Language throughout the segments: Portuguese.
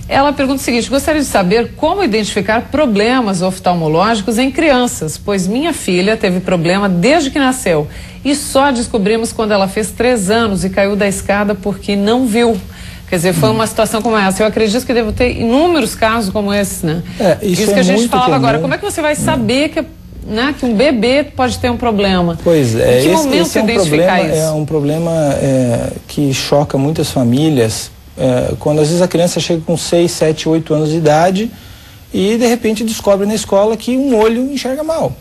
Ela pergunta o seguinte: gostaria de saber como identificar problemas oftalmológicos em crianças, pois minha filha teve problema desde que nasceu e só descobrimos quando ela fez 3 anos e caiu da escada porque não viu. Quer dizer, foi uma situação como essa. Eu acredito que devo ter inúmeros casos como esse, né? Isso que a gente falava comum. agora. Como é que você vai saber que um bebê pode ter um problema? Pois é, em que momento esse é um identificar problema, isso? é um problema que choca muitas famílias, quando às vezes a criança chega com 6, 7, 8 anos de idade e de repente descobre na escola que um olho enxerga mal.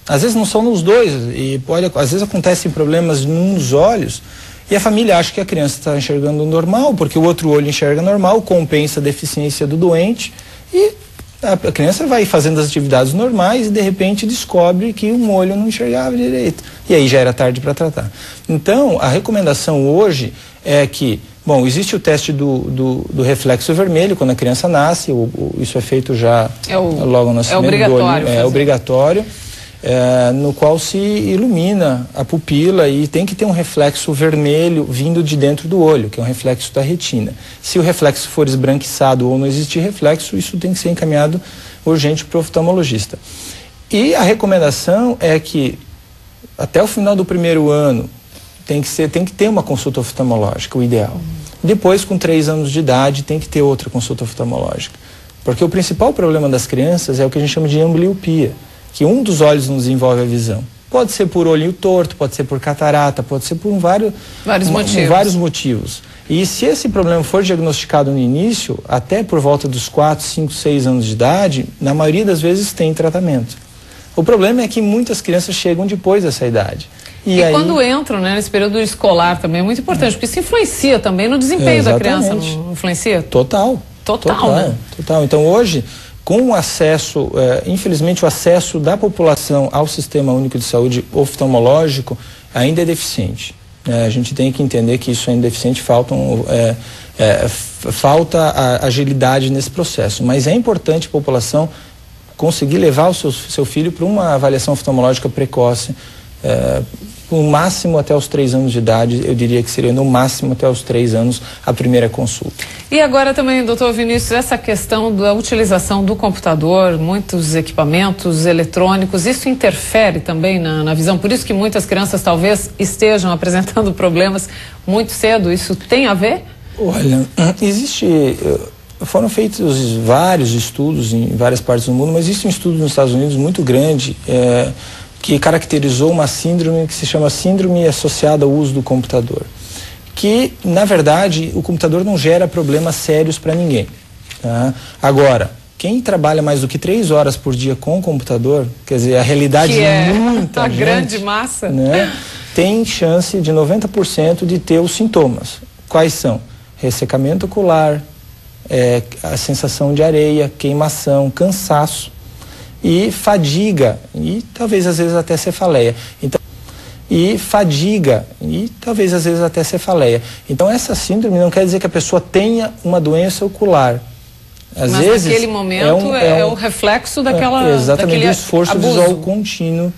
Às vezes não são nos dois, e às vezes acontecem problemas num dos olhos e a família acha que a criança está enxergando normal, porque o outro olho enxerga normal, compensa a deficiência do doente e a criança vai fazendo as atividades normais e de repente descobre que um olho não enxergava direito. E aí já era tarde para tratar. Então, a recomendação hoje é que, bom, existe o teste do reflexo vermelho quando a criança nasce, isso é feito já logo no nascimento. É obrigatório. É obrigatório. No qual se ilumina a pupila e tem que ter um reflexo vermelho vindo de dentro do olho, que é um reflexo da retina. Se o reflexo for esbranquiçado ou não existir reflexo, isso tem que ser encaminhado urgente para o oftalmologista. E a recomendação é que até o final do 1º ano tem que ter uma consulta oftalmológica, o ideal. Depois, com 3 anos de idade, tem que ter outra consulta oftalmológica. Porque o principal problema das crianças é o que a gente chama de ambliopia, que um dos olhos não desenvolve a visão. Pode ser por olho torto, pode ser por catarata, pode ser por vários motivos. E se esse problema for diagnosticado no início, até por volta dos 4, 5, 6 anos de idade, na maioria das vezes tem tratamento. O problema é que muitas crianças chegam depois dessa idade. E aí, quando entram, né, nesse período escolar também é muito importante, porque isso influencia também no desempenho da criança, não influencia? Total, né? Total. Então hoje, com o acesso, infelizmente o acesso da população ao Sistema Único de Saúde oftalmológico ainda é deficiente. A gente tem que entender que isso ainda é deficiente, falta a agilidade nesse processo. Mas é importante a população conseguir levar o seu filho para uma avaliação oftalmológica precoce, no máximo até os 3 anos de idade. Eu diria que seria no máximo até os 3 anos a primeira consulta. E agora também, doutor Vinícius, essa questão da utilização do computador, muitos equipamentos eletrônicos, isso interfere também na visão? Por isso que muitas crianças talvez estejam apresentando problemas muito cedo, isso tem a ver? Olha, foram feitos vários estudos em várias partes do mundo, mas existe um estudo nos Estados Unidos muito grande, que caracterizou uma síndrome que se chama síndrome associada ao uso do computador. Que, na verdade, o computador não gera problemas sérios para ninguém. Tá? Agora, quem trabalha mais do que 3 horas por dia com o computador, quer dizer, a realidade de muita gente, grande massa, né, tem chance de 90% de ter os sintomas. Quais são? Ressecamento ocular, a sensação de areia, queimação, cansaço e fadiga, e talvez às vezes até cefaleia. Então essa síndrome não quer dizer que a pessoa tenha uma doença ocular. Às vezes naquele momento é o reflexo daquele do esforço visual contínuo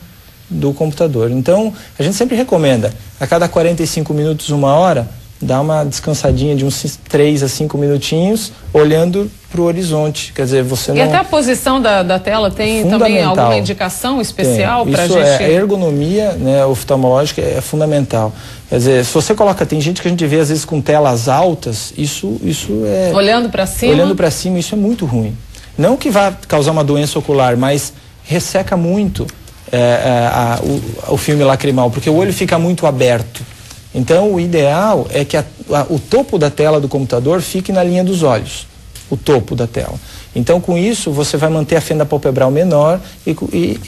do computador. Então a gente sempre recomenda, a cada 45 minutos, 1 hora, dá uma descansadinha de uns 3 a 5 minutinhos, olhando para o horizonte. Quer dizer, você não... E até a posição da tela tem também alguma indicação especial para a gente... A ergonomia, né, oftalmológica é fundamental. Quer dizer, se você coloca... Tem gente que a gente vê às vezes com telas altas, isso é... Olhando para cima? Olhando para cima, isso é muito ruim. Não que vá causar uma doença ocular, mas resseca muito o filme lacrimal, porque o olho fica muito aberto. Então, o ideal é que o topo da tela do computador fique na linha dos olhos, o topo da tela. Então, com isso, você vai manter a fenda palpebral menor e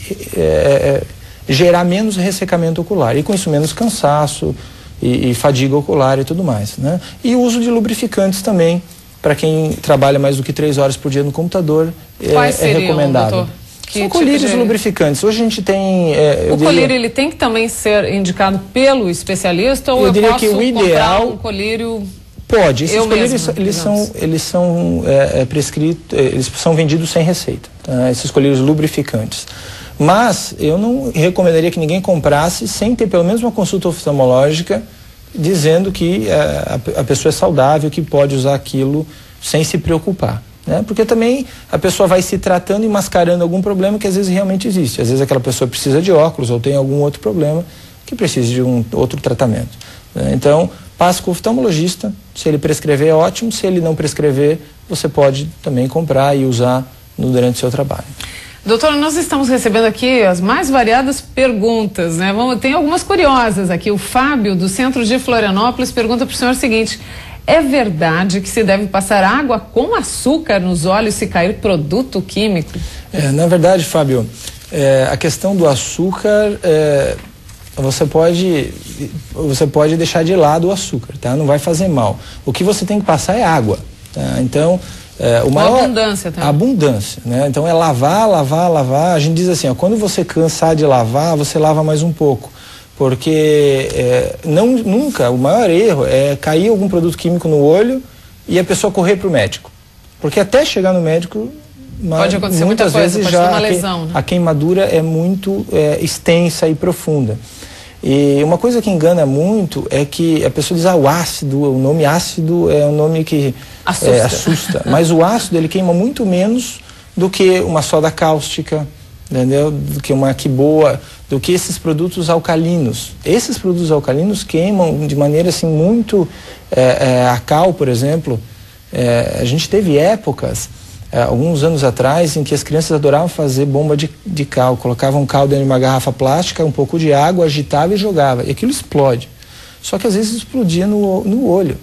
gerar menos ressecamento ocular. E com isso, menos cansaço e fadiga ocular e tudo mais, né? E o uso de lubrificantes também, para quem trabalha mais do que 3 horas por dia no computador, é recomendável. Doutor? São colírios lubrificantes. Hoje a gente tem... o colírio, ele tem que também ser indicado pelo especialista, ou eu diria posso que o ideal, comprar um colírio... Pode. Esses colírios, eles são prescritos, eles são vendidos sem receita, tá? Esses colírios lubrificantes. Mas eu não recomendaria que ninguém comprasse sem ter pelo menos uma consulta oftalmológica dizendo que a pessoa é saudável, que pode usar aquilo sem se preocupar, né? Porque também a pessoa vai se tratando e mascarando algum problema que às vezes realmente existe. Às vezes aquela pessoa precisa de óculos ou tem algum outro problema que precisa de um outro tratamento, né? Então, passe com o oftalmologista. Se ele prescrever, é ótimo. Se ele não prescrever, você pode também comprar e usar durante o seu trabalho. Doutora, nós estamos recebendo aqui as mais variadas perguntas, né? Tem algumas curiosas aqui. O Fábio, do centro de Florianópolis, pergunta para o senhor o seguinte: é verdade que se deve passar água com açúcar nos olhos se cair produto químico? Na verdade, Fábio, a questão do açúcar, você pode deixar de lado o açúcar, tá? Não vai fazer mal. O que você tem que passar é água, tá? Então, abundância também. Abundância, né? Então é lavar. A gente diz assim, ó, quando você cansar de lavar, você lava mais um pouco. Porque nunca, o maior erro é cair algum produto químico no olho e a pessoa correr para o médico. Porque até chegar no médico, pode acontecer muitas vezes, pode ter uma lesão, né? A queimadura é muito extensa e profunda. E uma coisa que engana muito é que a pessoa diz, o ácido, o nome ácido é um nome que assusta. Mas o ácido, ele queima muito menos do que uma soda cáustica, entendeu? Do que uma quiboa, do que esses produtos alcalinos. Esses produtos alcalinos queimam de maneira assim muito... a cal, por exemplo, a gente teve épocas, alguns anos atrás, em que as crianças adoravam fazer bomba de cal. Colocavam cal dentro de uma garrafa plástica, um pouco de água, agitava e jogava. E aquilo explode. Só que às vezes explodia no olho.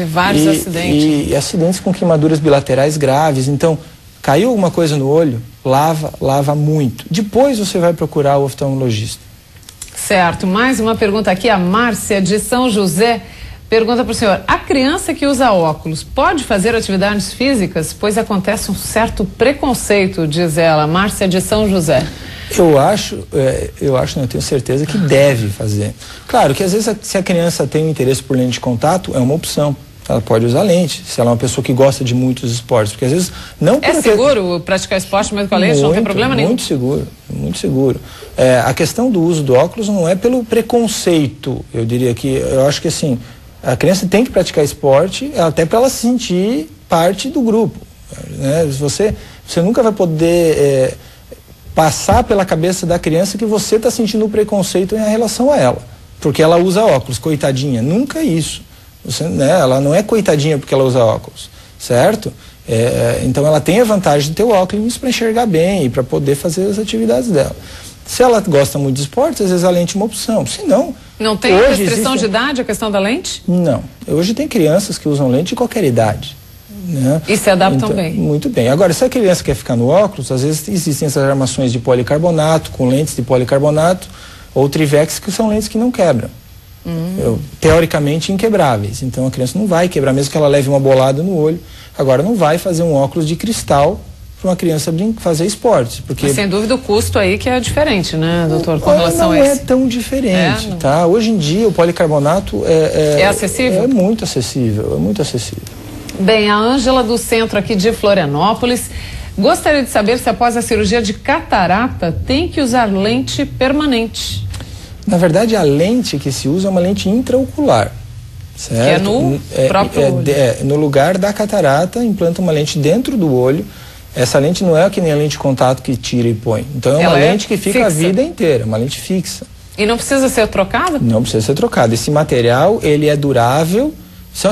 Vários acidentes. E acidentes com queimaduras bilaterais graves. Então, caiu alguma coisa no olho, lava muito. Depois você vai procurar o oftalmologista. Certo. Mais uma pergunta aqui, a Márcia de São José pergunta para o senhor: a criança que usa óculos pode fazer atividades físicas? Pois acontece um certo preconceito, diz ela. Márcia de São José. Eu tenho certeza que deve fazer. Claro que às vezes se a criança tem um interesse por lente de contato, é uma opção. Ela pode usar lente, se ela é uma pessoa que gosta de muitos esportes, porque às vezes não... É seguro praticar esporte mesmo com a lente? Não tem problema nenhum? Muito seguro, muito seguro. A questão do uso do óculos não é pelo preconceito, eu diria que, eu acho que assim, a criança tem que praticar esporte até para ela se sentir parte do grupo, né? Você nunca vai poder passar pela cabeça da criança que você está sentindo preconceito em relação a ela, porque ela usa óculos, coitadinha, nunca isso. Ela não é coitadinha porque ela usa óculos, certo? Então ela tem a vantagem de ter o óculos para enxergar bem e para poder fazer as atividades dela. Se ela gosta muito de esportes, às vezes a lente é uma opção. Se não... Não tem restrição de idade a questão da lente? Não. Hoje tem crianças que usam lente de qualquer idade, né? E se adaptam bem? Muito bem. Agora, se a criança quer ficar no óculos, às vezes existem essas armações de policarbonato, com lentes de policarbonato, ou Trivex, que são lentes que não quebram. Teoricamente inquebráveis. Então a criança não vai quebrar, mesmo que ela leve uma bolada no olho. Agora não vai fazer um óculos de cristal para uma criança fazer esporte, porque... Mas, sem dúvida o custo aí que é diferente, né, doutor, com relação a esse? Não é tão diferente, tá? Hoje em dia o policarbonato é acessível? É muito acessível, Bem, a Ângela do centro aqui de Florianópolis gostaria de saber se após a cirurgia de catarata tem que usar lente permanente. Na verdade, a lente que se usa é uma lente intraocular, certo? Que é no próprio olho. No lugar da catarata, implanta uma lente dentro do olho. Essa lente não é que nem a lente de contato que tira e põe. Então é uma lente que fica fixa a vida inteira, uma lente fixa. E não precisa ser trocada? Não precisa ser trocada. Esse material, ele é durável.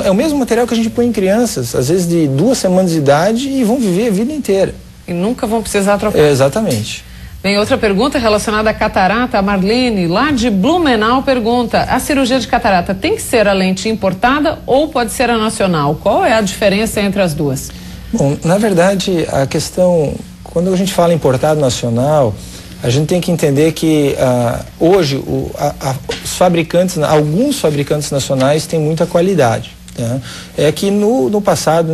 É o mesmo material que a gente põe em crianças, às vezes de 2 semanas de idade, e vão viver a vida inteira. E nunca vão precisar trocar. Exatamente. Bem, outra pergunta relacionada à catarata, a Marlene, lá de Blumenau, pergunta: a cirurgia de catarata tem que ser a lente importada ou pode ser a nacional? Qual é a diferença entre as duas? Bom, na verdade, a questão, quando a gente fala importado nacional, a gente tem que entender que hoje os fabricantes, alguns fabricantes nacionais têm muita qualidade, tá? É que no passado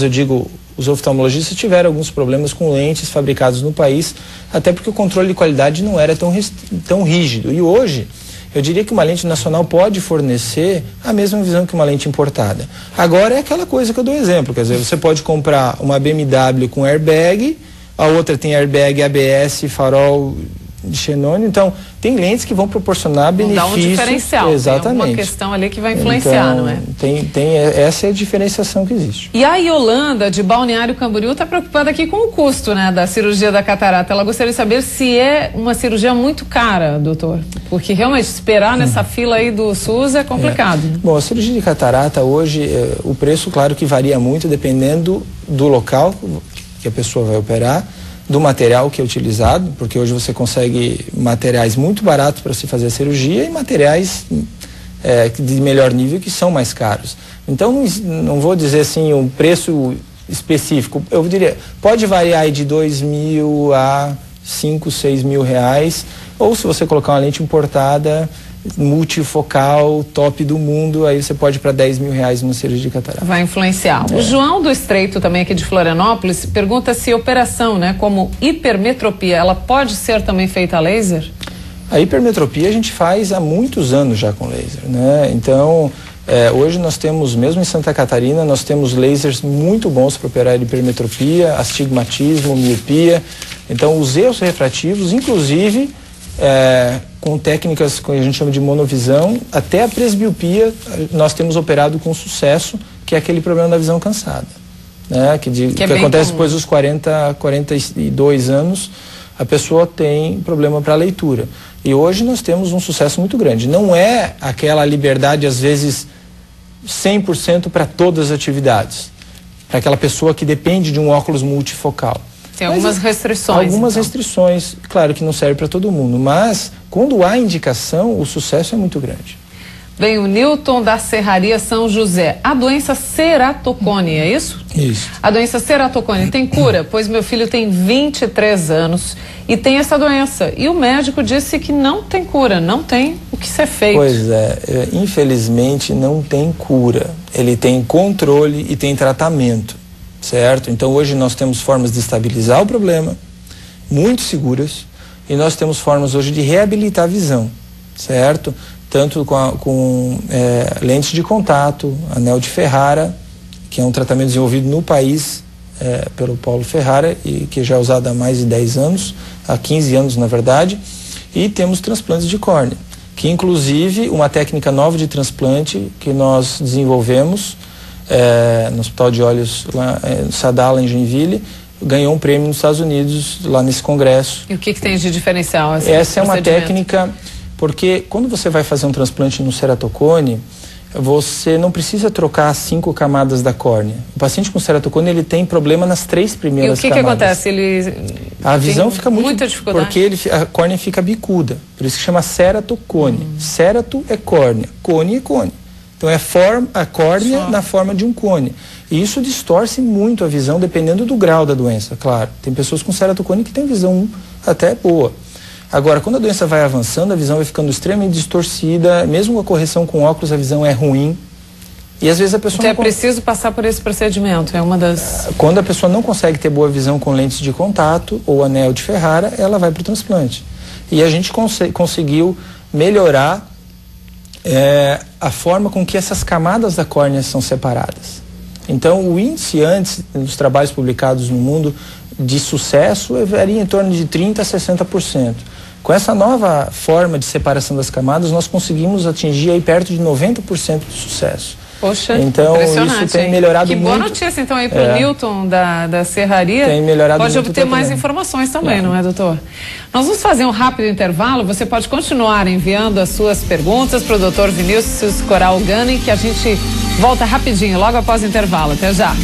eu digo, os oftalmologistas tiveram alguns problemas com lentes fabricadas no país, até porque o controle de qualidade não era tão rígido. E hoje, eu diria que uma lente nacional pode fornecer a mesma visão que uma lente importada. Agora é aquela coisa que eu dou exemplo, quer dizer, você pode comprar uma BMW com airbag, a outra tem airbag, ABS, farol, xenônio. Então, tem lentes que vão proporcionar benefícios. Dá um diferencial. Exatamente. Tem uma questão ali que vai influenciar, então, não é? Essa é a diferenciação que existe. E a Yolanda, de Balneário Camboriú, está preocupada aqui com o custo, né, da cirurgia da catarata. Ela gostaria de saber se é uma cirurgia muito cara, doutor. Porque realmente esperar nessa fila aí do SUS é complicado. Bom, a cirurgia de catarata hoje, o preço, claro que varia muito dependendo do local que a pessoa vai operar, do material que é utilizado, porque hoje você consegue materiais muito baratos para se fazer a cirurgia e materiais de melhor nível que são mais caros. Então, não vou dizer assim um preço específico, eu diria, pode variar aí de 2.000 a 5, 6 mil reais, ou se você colocar uma lente importada, multifocal, top do mundo, aí você pode ir para 10 mil reais numa cirurgia de catarata. Vai influenciar. O João do Estreito, também aqui de Florianópolis, pergunta se operação, né, como hipermetropia, ela pode ser também feita a laser? A hipermetropia a gente faz há muitos anos já com laser, né? Então, hoje nós temos, mesmo em Santa Catarina, nós temos lasers muito bons para operar hipermetropia, astigmatismo, miopia. Então, os erros refrativos, inclusive, com técnicas que a gente chama de monovisão, até a presbiopia nós temos operado com sucesso, que é aquele problema da visão cansada, né? Que acontece depois dos 42 anos, a pessoa tem problema para a leitura. E hoje nós temos um sucesso muito grande. Não é aquela liberdade, às vezes, 100% para todas as atividades, para aquela pessoa que depende de um óculos multifocal. Tem algumas restrições. Algumas restrições, claro que não serve para todo mundo, mas quando há indicação, o sucesso é muito grande. Bem, o Newton da Serraria São José. A doença ceratocone, é isso? Isso. A doença ceratocone tem cura? Pois meu filho tem 23 anos e tem essa doença. E o médico disse que não tem cura, não tem o que ser feito. Pois é, infelizmente não tem cura. Ele tem controle e tem tratamento, certo? Então hoje nós temos formas de estabilizar o problema, muito seguras, e nós temos formas hoje de reabilitar a visão, certo? Tanto com lentes de contato, anel de Ferrara, que é um tratamento desenvolvido no país pelo Paulo Ferrara e que já é usado há mais de 10 anos, há 15 anos na verdade, e temos transplantes de córnea, que inclusive uma técnica nova de transplante que nós desenvolvemos no Hospital de Olhos lá, Sadala, em Joinville, ganhou um prêmio nos Estados Unidos, lá nesse congresso. E o que tem de diferencial? Essa é uma técnica, porque quando você vai fazer um transplante no ceratocone, você não precisa trocar as 5 camadas da córnea. O paciente com ceratocone, ele tem problema nas 3 primeiras camadas. E o que acontece? Ele a visão fica muita dificuldade. Porque a córnea fica bicuda, por isso que chama ceratocone. Cerato é córnea, cone é cone. Então é a córnea na forma de um cone. E isso distorce muito a visão, dependendo do grau da doença, claro. Tem pessoas com ceratocone que têm visão até boa. Agora, quando a doença vai avançando, a visão vai ficando extremamente distorcida, mesmo com a correção com óculos, a visão é ruim. E às vezes a pessoa então é preciso passar por esse procedimento, é uma das... Quando a pessoa não consegue ter boa visão com lentes de contato ou anel de Ferrara, ela vai para o transplante. E a gente conseguiu melhorar a forma com que essas camadas da córnea são separadas. Então, o índice antes dos trabalhos publicados no mundo de sucesso varia em torno de 30% a 60%. Com essa nova forma de separação das camadas, nós conseguimos atingir aí perto de 90% de sucesso. Poxa, então isso tem melhorado muito. Que boa notícia então aí para o Newton da Serraria. Tem melhorado muito. Pode obter mais informações também, não é, doutor? Nós vamos fazer um rápido intervalo. Você pode continuar enviando as suas perguntas para o doutor Vinícius Coral Gani, que a gente volta rapidinho, logo após o intervalo. Até já.